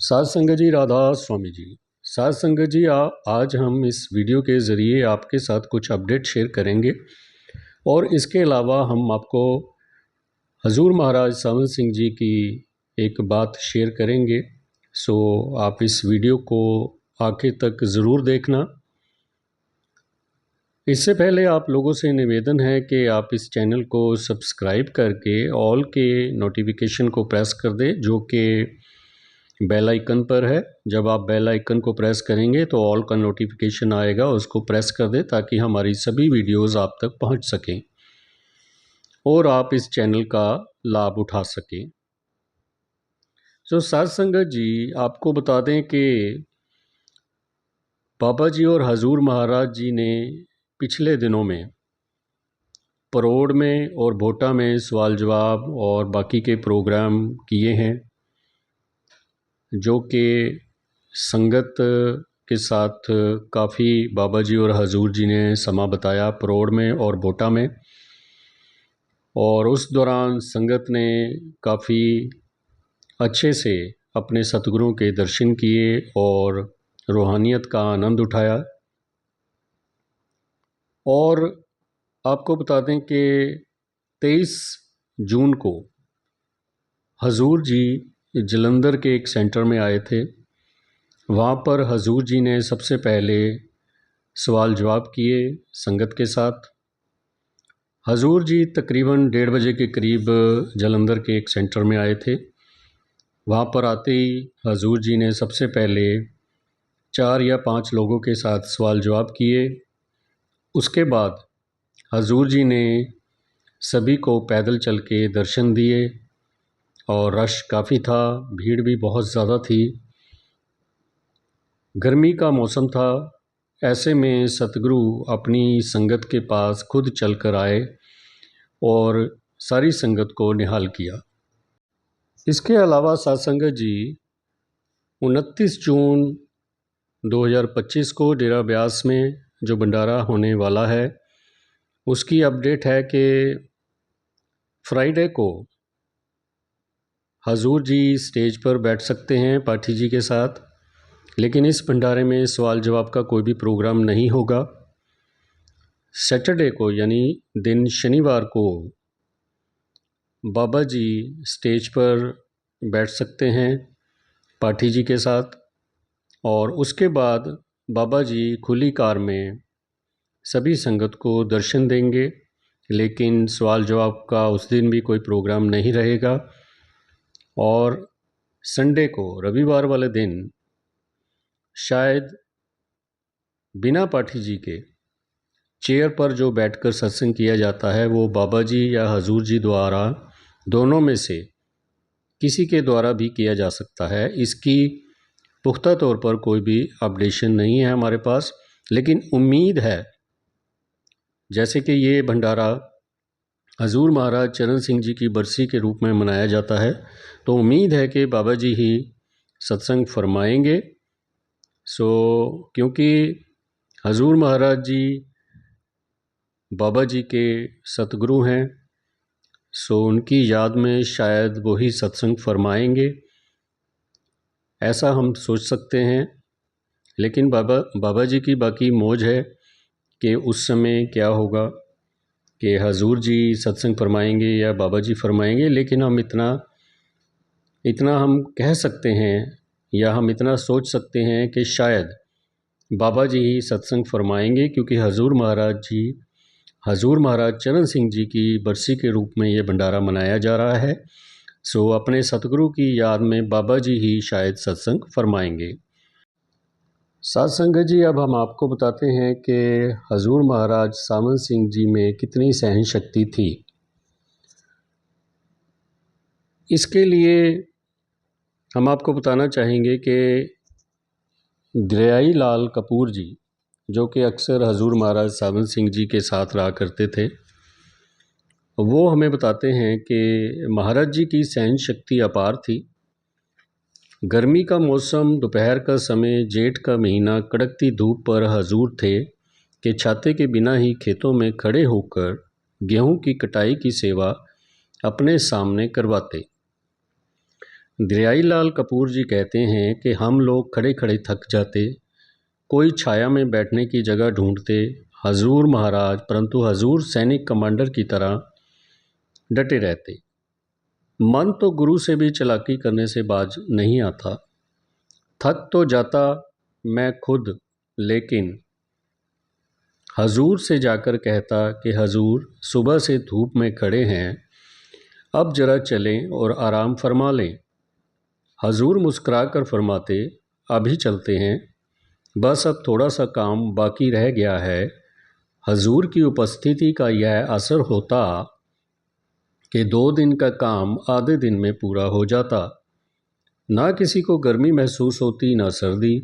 साध संगत जी, राधा स्वामी जी। साध संगत जी, आज हम इस वीडियो के ज़रिए आपके साथ कुछ अपडेट शेयर करेंगे और इसके अलावा हम आपको हजूर महाराज सावंत सिंह जी की एक बात शेयर करेंगे। सो आप इस वीडियो को आखिर तक ज़रूर देखना। इससे पहले आप लोगों से निवेदन है कि आप इस चैनल को सब्सक्राइब करके ऑल के नोटिफिकेशन को प्रेस कर दें, जो कि बेल आइकन पर है। जब आप बेल आइकन को प्रेस करेंगे तो ऑल का नोटिफिकेशन आएगा, उसको प्रेस कर दें ताकि हमारी सभी वीडियोस आप तक पहुंच सकें और आप इस चैनल का लाभ उठा सकें। तो साध संगत जी, आपको बता दें कि बाबा जी और हजूर महाराज जी ने पिछले दिनों में परोड़ में और भोटा में सवाल जवाब और बाकी के प्रोग्राम किए हैं, जो कि संगत के साथ काफ़ी बाबा जी और हजूर जी ने समा बताया परोड़ में और भोटा में। और उस दौरान संगत ने काफ़ी अच्छे से अपने सतगुरुओं के दर्शन किए और रूहानियत का आनंद उठाया। और आपको बता दें कि 23 जून को हजूर जी जलंधर के एक सेंटर में आए थे। वहाँ पर हजूर जी ने सबसे पहले सवाल जवाब किए संगत के साथ। हजूर जी तकरीबन 1:30 बजे के करीब जलंधर के एक सेंटर में आए थे। वहाँ पर आते ही हजूर जी ने सबसे पहले 4 या 5 लोगों के साथ सवाल जवाब किए। उसके बाद हजूर जी ने सभी को पैदल चल के दर्शन दिए और रश काफ़ी था, भीड़ भी बहुत ज़्यादा थी। गर्मी का मौसम था। ऐसे में सतगुरु अपनी संगत के पास खुद चलकर आए और सारी संगत को निहाल किया। इसके अलावा साध संगत जी 29 जून 2025 को डेरा ब्यास में जो भंडारा होने वाला है, उसकी अपडेट है कि फ्राइडे को हजूर जी स्टेज पर बैठ सकते हैं पाठी जी के साथ, लेकिन इस भंडारे में सवाल जवाब का कोई भी प्रोग्राम नहीं होगा। सैटरडे को यानी दिन शनिवार को बाबा जी स्टेज पर बैठ सकते हैं पाठी जी के साथ, और उसके बाद बाबा जी खुली कार में सभी संगत को दर्शन देंगे, लेकिन सवाल जवाब का उस दिन भी कोई प्रोग्राम नहीं रहेगा। और संडे को, रविवार वाले दिन, शायद बिना पाठी जी के चेयर पर जो बैठकर सत्संग किया जाता है वो बाबा जी या हजूर जी द्वारा दोनों में से किसी के द्वारा भी किया जा सकता है। इसकी पुख्ता तौर पर कोई भी अपडेशन नहीं है हमारे पास, लेकिन उम्मीद है, जैसे कि ये भंडारा हजूर महाराज चरण सिंह जी की बरसी के रूप में मनाया जाता है, तो उम्मीद है कि बाबा जी ही सत्संग फरमाएंगे। क्योंकि हजूर महाराज जी बाबा जी के सतगुरु हैं, उनकी याद में शायद वही सत्संग फरमाएंगे, ऐसा हम सोच सकते हैं। लेकिन बाबा जी की बाकी मौज है कि उस समय क्या होगा, कि हजूर जी सत्संग फरमाएंगे या बाबा जी फरमाएंगे। लेकिन हम इतना हम कह सकते हैं या हम इतना सोच सकते हैं कि शायद बाबा जी ही सत्संग फरमाएंगे, क्योंकि हजूर महाराज चरण सिंह जी की बरसी के रूप में ये भंडारा मनाया जा रहा है। अपने सतगुरु की याद में बाबा जी ही शायद सत्संग फरमाएंगे। साध संगत जी, अब हम आपको बताते हैं कि हजूर महाराज सावंत सिंह जी में कितनी सहन शक्ति थी। इसके लिए हम आपको बताना चाहेंगे कि दरियाई लाल कपूर जी, जो कि अक्सर हजूर महाराज सावंत सिंह जी के साथ रहा करते थे, वो हमें बताते हैं कि महाराज जी की सहन शक्ति अपार थी। गर्मी का मौसम, दोपहर का समय, जेठ का महीना, कड़कती धूप पर हजूर थे कि छाते के बिना ही खेतों में खड़े होकर गेहूं की कटाई की सेवा अपने सामने करवाते। दरियाई लाल कपूर जी कहते हैं कि हम लोग खड़े खड़े थक जाते, कोई छाया में बैठने की जगह ढूंढते हजूर महाराज, परंतु हजूर सैनिक कमांडर की तरह डटे रहते। मन तो गुरु से भी चालाकी करने से बाज नहीं आता। थक तो जाता मैं खुद, लेकिन हजूर से जाकर कहता कि हजूर सुबह से धूप में खड़े हैं, अब जरा चलें और आराम फरमा लें। हजूर मुस्कुराकर फरमाते, अभी चलते हैं, बस अब थोड़ा सा काम बाकी रह गया है। हजूर की उपस्थिति का यह असर होता कि 2 दिन का काम आधे दिन में पूरा हो जाता। ना किसी को गर्मी महसूस होती, ना सर्दी।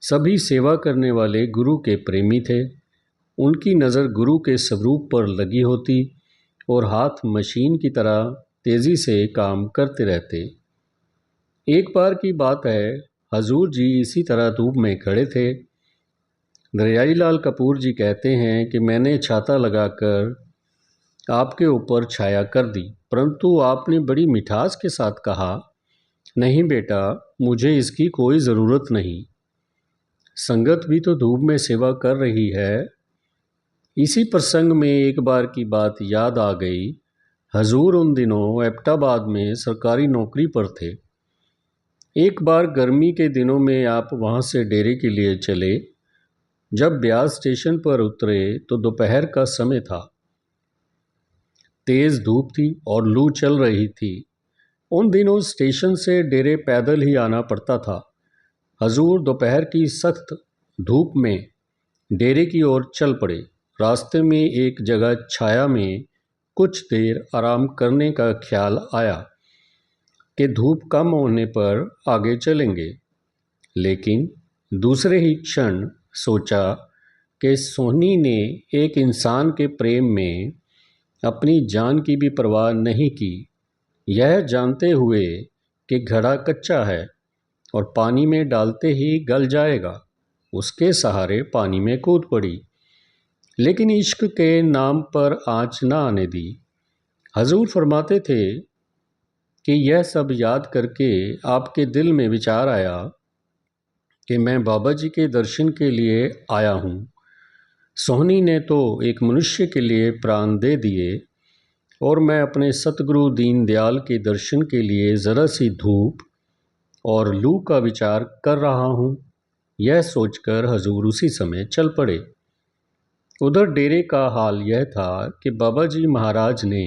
सभी सेवा करने वाले गुरु के प्रेमी थे। उनकी नज़र गुरु के स्वरूप पर लगी होती और हाथ मशीन की तरह तेज़ी से काम करते रहते। एक बार की बात है, हजूर जी इसी तरह धूप में खड़े थे। दरियाई लाल कपूर जी कहते हैं कि मैंने छाता लगाकर आपके ऊपर छाया कर दी, परंतु आपने बड़ी मिठास के साथ कहा, नहीं बेटा, मुझे इसकी कोई ज़रूरत नहीं। संगत भी तो धूप में सेवा कर रही है। इसी प्रसंग में एक बार की बात याद आ गई। हजूर उन दिनों एबटाबाद में सरकारी नौकरी पर थे। एक बार गर्मी के दिनों में आप वहाँ से डेरे के लिए चले। जब ब्यास स्टेशन पर उतरे तो दोपहर का समय था। तेज़ धूप थी और लू चल रही थी। उन दिनों स्टेशन से डेरे पैदल ही आना पड़ता था। हजूर दोपहर की सख्त धूप में डेरे की ओर चल पड़े। रास्ते में एक जगह छाया में कुछ देर आराम करने का ख्याल आया कि धूप कम होने पर आगे चलेंगे, लेकिन दूसरे ही क्षण सोचा कि सोहनी ने एक इंसान के प्रेम में अपनी जान की भी परवाह नहीं की। यह जानते हुए कि घड़ा कच्चा है और पानी में डालते ही गल जाएगा, उसके सहारे पानी में कूद पड़ी, लेकिन इश्क के नाम पर आँच न आने दी। हजूर फरमाते थे कि यह सब याद करके आपके दिल में विचार आया कि मैं बाबा जी के दर्शन के लिए आया हूँ। सोहनी ने तो एक मनुष्य के लिए प्राण दे दिए और मैं अपने सतगुरु दीन दयाल के दर्शन के लिए ज़रा सी धूप और लू का विचार कर रहा हूँ। यह सोचकर हजूर उसी समय चल पड़े। उधर डेरे का हाल यह था कि बाबा जी महाराज ने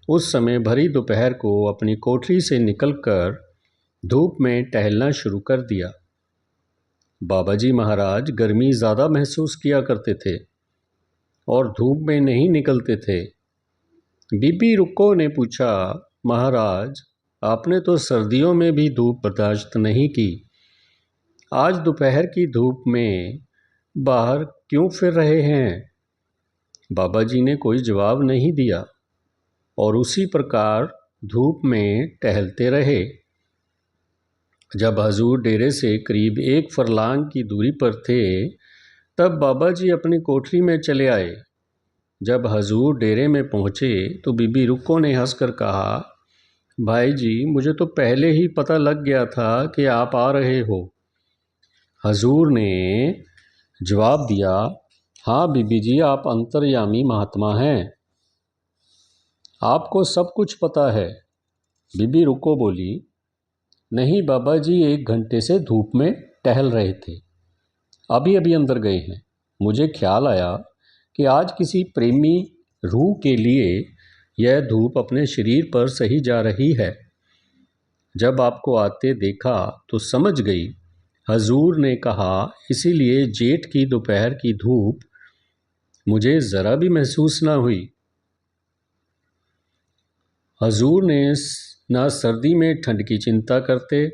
उस समय भरी दोपहर को अपनी कोठरी से निकलकर धूप में टहलना शुरू कर दिया। बाबा जी महाराज गर्मी ज़्यादा महसूस किया करते थे और धूप में नहीं निकलते थे। बीबी रुक्को ने पूछा, महाराज, आपने तो सर्दियों में भी धूप बर्दाश्त नहीं की, आज दोपहर की धूप में बाहर क्यों फिर रहे हैं? बाबा जी ने कोई जवाब नहीं दिया और उसी प्रकार धूप में टहलते रहे। जब हजूर डेरे से करीब 1 फरलांग की दूरी पर थे, तब बाबा जी अपनी कोठरी में चले आए। जब हजूर डेरे में पहुँचे तो बीबी रुक्को ने हंसकर कहा, भाई जी, मुझे तो पहले ही पता लग गया था कि आप आ रहे हो। हजूर ने जवाब दिया, हाँ बीबी जी, आप अंतर्यामी महात्मा हैं, आपको सब कुछ पता है। बीबी रुक्को बोली, नहीं बाबा जी, 1 घंटे से धूप में टहल रहे थे, अभी अभी अंदर गए हैं। मुझे ख्याल आया कि आज किसी प्रेमी रूह के लिए यह धूप अपने शरीर पर सही जा रही है। जब आपको आते देखा तो समझ गई। हजूर ने कहा, इसीलिए जेठ की दोपहर की धूप मुझे ज़रा भी महसूस ना हुई। हजूर ने ना सर्दी में ठंड की चिंता करते,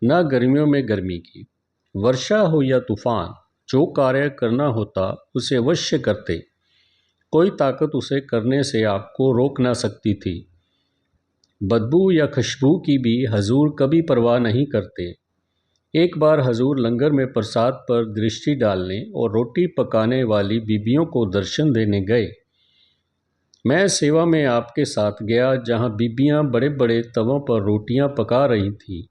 ना गर्मियों में गर्मी की। वर्षा हो या तूफान, जो कार्य करना होता उसे अवश्य करते। कोई ताकत उसे करने से आपको रोक ना सकती थी। बदबू या खुशबू की भी हजूर कभी परवाह नहीं करते। एक बार हजूर लंगर में प्रसाद पर दृष्टि डालने और रोटी पकाने वाली बीबियों को दर्शन देने गए। मैं सेवा में आपके साथ गया जहाँ बीबियाँ बड़े बड़े तवों पर रोटियाँ पका रही थीं।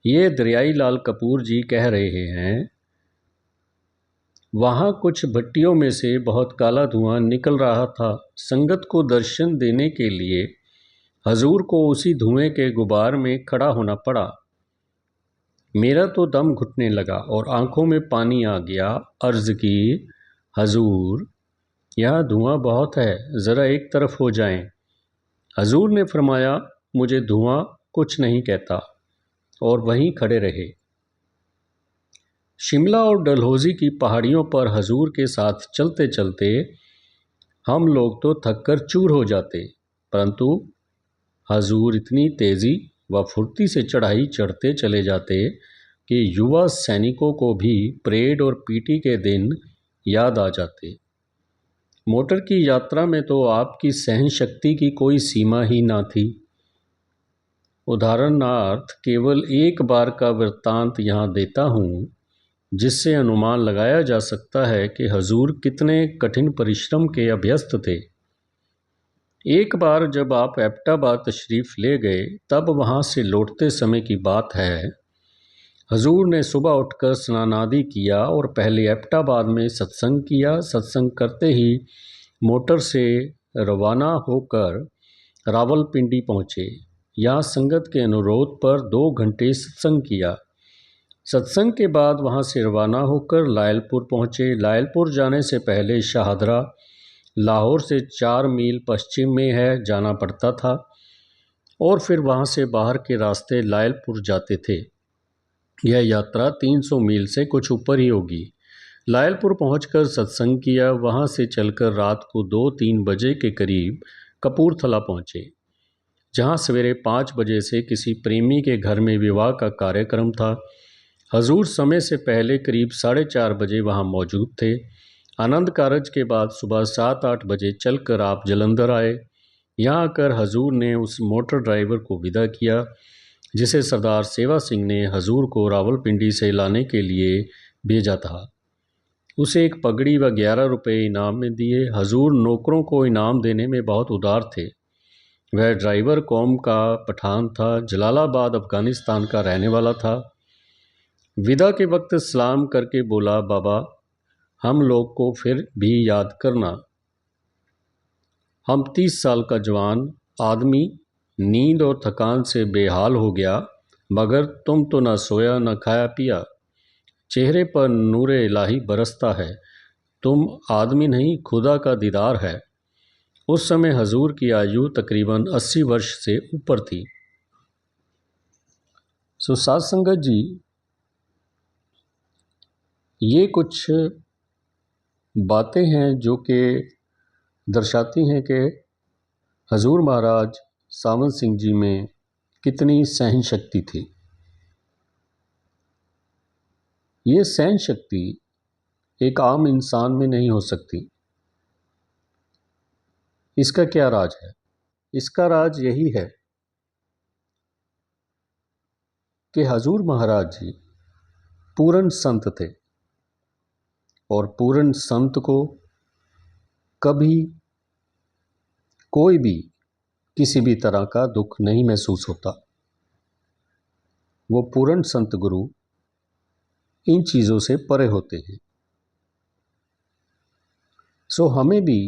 ये दरियाई लाल कपूर जी कह रहे हैं। वहाँ कुछ भट्टियों में से बहुत काला धुआं निकल रहा था। संगत को दर्शन देने के लिए हजूर को उसी धुएं के गुबार में खड़ा होना पड़ा। मेरा तो दम घुटने लगा और आंखों में पानी आ गया। अर्ज की, हजूर, यह धुआं बहुत है, ज़रा एक तरफ हो जाएं। हजूर ने फरमाया, मुझे धुआं कुछ नहीं कहता, और वहीं खड़े रहे। शिमला और डलहौजी की पहाड़ियों पर हजूर के साथ चलते चलते हम लोग तो थक कर चूर हो जाते, परंतु हजूर इतनी तेज़ी व फुर्ती से चढ़ाई चढ़ते चले जाते कि युवा सैनिकों को भी परेड और पीटी के दिन याद आ जाते। मोटर की यात्रा में तो आपकी सहन शक्ति की कोई सीमा ही ना थी। उदाहरणार्थ केवल एक बार का वृत्तांत यहाँ देता हूँ, जिससे अनुमान लगाया जा सकता है कि हजूर कितने कठिन परिश्रम के अभ्यस्त थे। एक बार जब आप एबटाबाद तशरीफ़ ले गए, तब वहाँ से लौटते समय की बात है। हजूर ने सुबह उठकर स्नानादि किया और पहले एबटाबाद में सत्संग किया। सत्संग करते ही मोटर से रवाना होकर रावलपिंडी पहुँचे। यहाँ संगत के अनुरोध पर 2 घंटे सत्संग किया। सत्संग के बाद वहाँ से रवाना होकर लायलपुर पहुँचे। लायलपुर जाने से पहले शाहदरा लाहौर से 4 मील पश्चिम में है, जाना पड़ता था, और फिर वहाँ से बाहर के रास्ते लायलपुर जाते थे। यह यात्रा 300 मील से कुछ ऊपर ही होगी। लायलपुर पहुंचकर सत्संग किया। वहां से चलकर रात को 2-3 बजे के करीब कपूरथला पहुंचे, जहां सवेरे 5 बजे से किसी प्रेमी के घर में विवाह का कार्यक्रम था। हजूर समय से पहले करीब 4:30 बजे वहां मौजूद थे। आनंद कारज के बाद सुबह 7-8 बजे चलकर आप जलंधर आए। यहाँ आकर हजूर ने उस मोटर ड्राइवर को विदा किया जिसे सरदार सेवा सिंह ने हजूर को रावलपिंडी से लाने के लिए भेजा था। उसे एक पगड़ी व 11 रुपये इनाम में दिए। हजूर नौकरों को इनाम देने में बहुत उदार थे। वह ड्राइवर कौम का पठान था, जलालाबाद अफ़गानिस्तान का रहने वाला था। विदा के वक्त सलाम करके बोला, बाबा, हम लोग को फिर भी याद करना। हम 30 साल का जवान आदमी नींद और थकान से बेहाल हो गया, मगर तुम तो न सोया न खाया पिया। चेहरे पर नूरे इलाही बरसता है। तुम आदमी नहीं, खुदा का दीदार है। उस समय हजूर की आयु तकरीबन 80 वर्ष से ऊपर थी। साध संगत जी, ये कुछ बातें हैं जो कि दर्शाती हैं कि हजूर महाराज सावंत सिंह जी में कितनी सहन शक्ति थी। ये सहन शक्ति एक आम इंसान में नहीं हो सकती। इसका क्या राज है? इसका राज यही है कि हजूर महाराज जी पूर्ण संत थे, और पूर्ण संत को कभी कोई भी किसी भी तरह का दुख नहीं महसूस होता। वो पूर्ण संत गुरु इन चीज़ों से परे होते हैं। हमें भी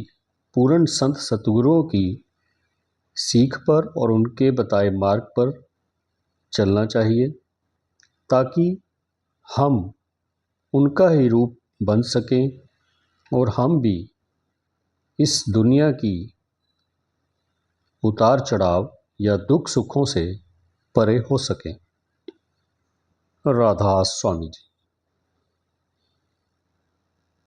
पूर्ण संत सतगुरुओं की सीख पर और उनके बताए मार्ग पर चलना चाहिए, ताकि हम उनका ही रूप बन सकें और हम भी इस दुनिया की उतार चढ़ाव या दुख सुखों से परे हो सकें। राधा स्वामी जी।